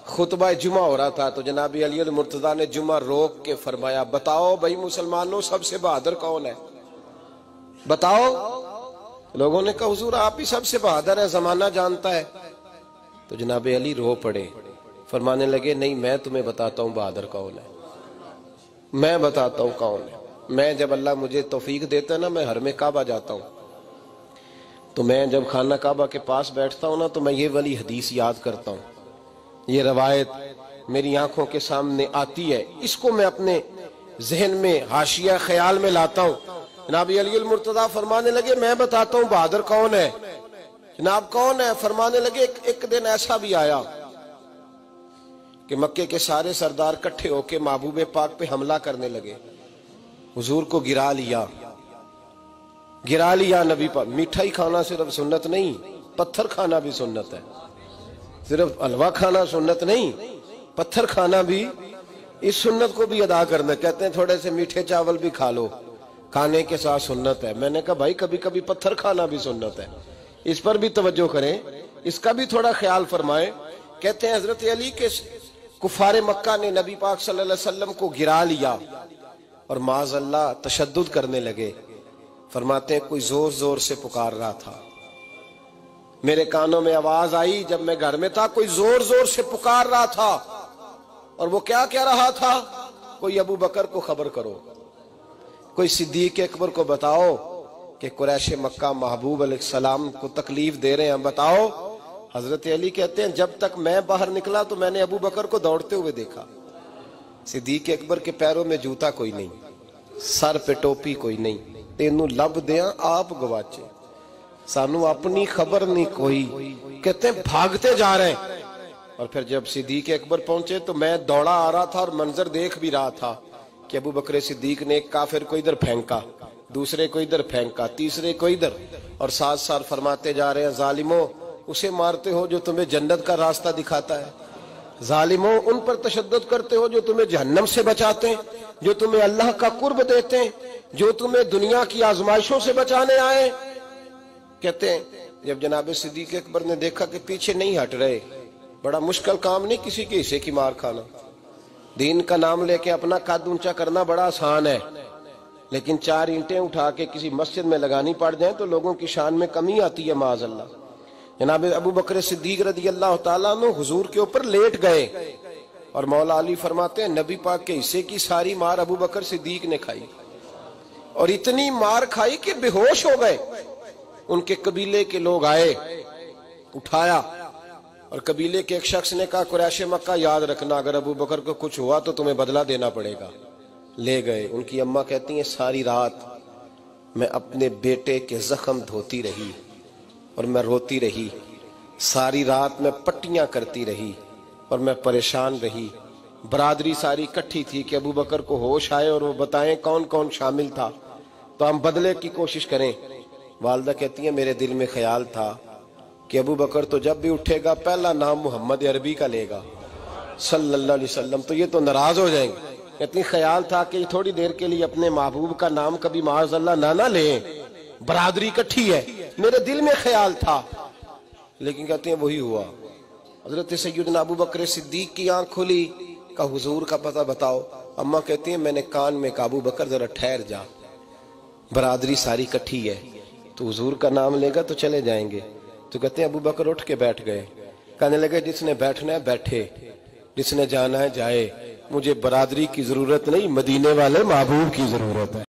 خطبہ جمعہ ہو رہا تھا تو جناب علی المرتضیٰ نے جمعہ روک کے فرمایا بتاؤ بھائی مسلمانوں سب سے بہادر کون ہے؟ بتاؤ۔ لوگوں نے کہا حضور آپ ہی سب سے بہادر ہے، زمانہ جانتا ہے۔ تو جناب علی رو پڑے، فرمانے لگے نہیں میں تمہیں بتاتا ہوں بہادر کون ہے، میں بتاتا ہوں کون ہے۔ میں جب اللہ مجھے توفیق دیتا ہے نا، میں حرم کعبہ جاتا ہوں، تو میں جب خانہ کعبہ کے پاس بیٹھتا ہوں نا تو میں یہ والی حدیث یاد کرتا ہوں، یہ روایت میری آنکھوں کے سامنے آتی ہے، اس کو میں اپنے ذہن میں حاشیہ خیال میں لاتا ہوں۔ جناب علی المرتضیٰ فرمانے لگے میں بتاتا ہوں بہادر کون ہے۔ جناب کون ہے؟ فرمانے لگے ایک دن ایسا بھی آیا کہ مکے کے سارے سردار کٹھے ہو کے محبوب پاک پہ حملہ کرنے لگے، حضور کو گرا لیا نبی پاک۔ میٹھا ہی کھانا صرف سنت نہیں، پتھر کھانا بھی سنت ہے، صرف حلوہ کھانا سنت نہیں، پتھر کھانا بھی اس سنت کو بھی ادا کرنا۔ کہتے ہیں تھوڑے سے میٹھے چاول بھی کھا لو، کھانے کے ساتھ سنت ہے۔ میں نے کہا بھائی کبھی کبھی پتھر کھانا بھی سنت ہے، اس پر بھی توجہ کریں، اس کا بھی تھوڑا خیال فرمائیں۔ کہتے ہیں حضرت علی کے کفار مکہ نے نبی پاک صلی اللہ علیہ وسلم کو گرا لیا اور معاذ اللہ تشدد کرنے لگے۔ فرماتے ہیں کوئی زور زور سے پکار رہا تھا، میرے کانوں میں آواز آئی جب میں گھر میں تھا، کوئی زور زور سے پکار رہا تھا، اور وہ کیا کہہ رہا تھا؟ کوئی ابو بکر کو خبر کرو، کوئی صدیق اکبر کو بتاؤ کہ قریش مکہ محبوب علیہ السلام کو تکلیف دے رہے ہیں، بتاؤ۔ حضرت علی کہتے ہیں جب تک میں باہر نکلا تو میں نے ابو بکر کو دوڑتے ہوئے دیکھا، صدیق اکبر کے پیروں میں جوتا کوئی نہیں، سر پہ ٹوپی کوئی نہیں، تینوں لب دیاں آپ گواچے، سانو اپنی خبر نہیں کوئی۔ کہتے ہیں بھاگتے جا رہے ہیں، اور پھر جب صدیق اکبر پہنچے تو میں دوڑا آ رہا تھا اور منظر دیکھ بھی رہا تھا کہ ابو بکر صدیق نے ایک کافر کو ادھر پھینکا، دوسرے کو ادھر پھینکا، تیسرے کو ادھر، اور ساتھ ساتھ فرماتے جا رہے ہیں ظالموں اسے مارتے ہو جو تمہیں جنت کا راستہ دکھاتا ہے، ظالموں ان پر تشدد کرتے ہو جو تمہیں جہنم سے بچاتے ہیں، جو تمہیں اللہ کا قرب دیتے ہیں، جو تمہیں دنیا کی آزمائشوں سے بچانے آئے۔ کہتے ہیں جب جناب صدیق اکبر نے دیکھا کہ پیچھے نہیں ہٹ رہے، بڑا مشکل کام نہیں کسی کے حصے کی مار کھانا، دین کا نام لے کے اپنا قد اونچا کرنا بڑا آسان ہے، لیکن 4 اینٹیں اٹھا کے کسی مسجد میں لگانی پڑ جائیں تو لوگوں کی شان میں کمی آتی ہے معاذ اللہ۔ جناب ابو بکر صدیق رضی اللہ تعالیٰ عنہ حضور کے اوپر لیٹ گئے، اور مولا علی فرماتے ہیں نبی پاک کے حصے کی ساری مار ابو بکر صدیق نے کھائی، اور اتنی مار کھائی کہ بے ہوش ہو گئے۔ ان کے قبیلے کے لوگ آئے، اٹھایا، اور قبیلے کے ایک شخص نے کہا قریش مکہ یاد رکھنا اگر ابو بکر کو کچھ ہوا تو تمہیں بدلہ دینا پڑے گا۔ لے گئے۔ ان کی اماں کہتی ہیں ساری رات میں اپنے بیٹے کے زخم دھوتی رہی اور میں روتی رہی، ساری رات میں پٹیاں کرتی رہی اور میں پریشان رہی۔ برادری ساری کٹھی تھی کہ ابو بکر کو ہوش آئے اور وہ بتائیں کون کون شامل تھا تو ہم بدلے کی کوشش کریں۔ والدہ کہتی ہیں میرے دل میں خیال تھا کہ ابو بکر تو جب بھی اٹھے گا پہلا نام محمد عربی کا لے گا صلی اللہ علیہ وسلم، تو یہ تو ناراض ہو جائیں گے۔ کہتی خیال تھا کہ تھوڑی دیر کے لیے اپنے محبوب کا نام کبھی معاذ اللہ نہ لیں، برادری کٹھی ہے، میرے دل میں خیال تھا، لیکن کہتے ہیں وہی ہوا۔ حضرت سیدنا ابو بکر صدیق کی آنکھ کھلی، کہ حضور کا پتہ بتاؤ۔ اماں کہتی ہیں میں نے کان میں کہا ابو بکر ذرا ٹھہر جا، برادری ساری کٹھی ہے، تو حضور کا نام لے گا تو چلے جائیں گے۔ تو کہتے ہیں ابو بکر اٹھ کے بیٹھ گئے، کہنے لگے جس نے بیٹھنا ہے بیٹھے، جس نے جانا ہے جائے، مجھے برادری کی ضرورت نہیں، مدینے والے محبوب کی ضرورت ہے۔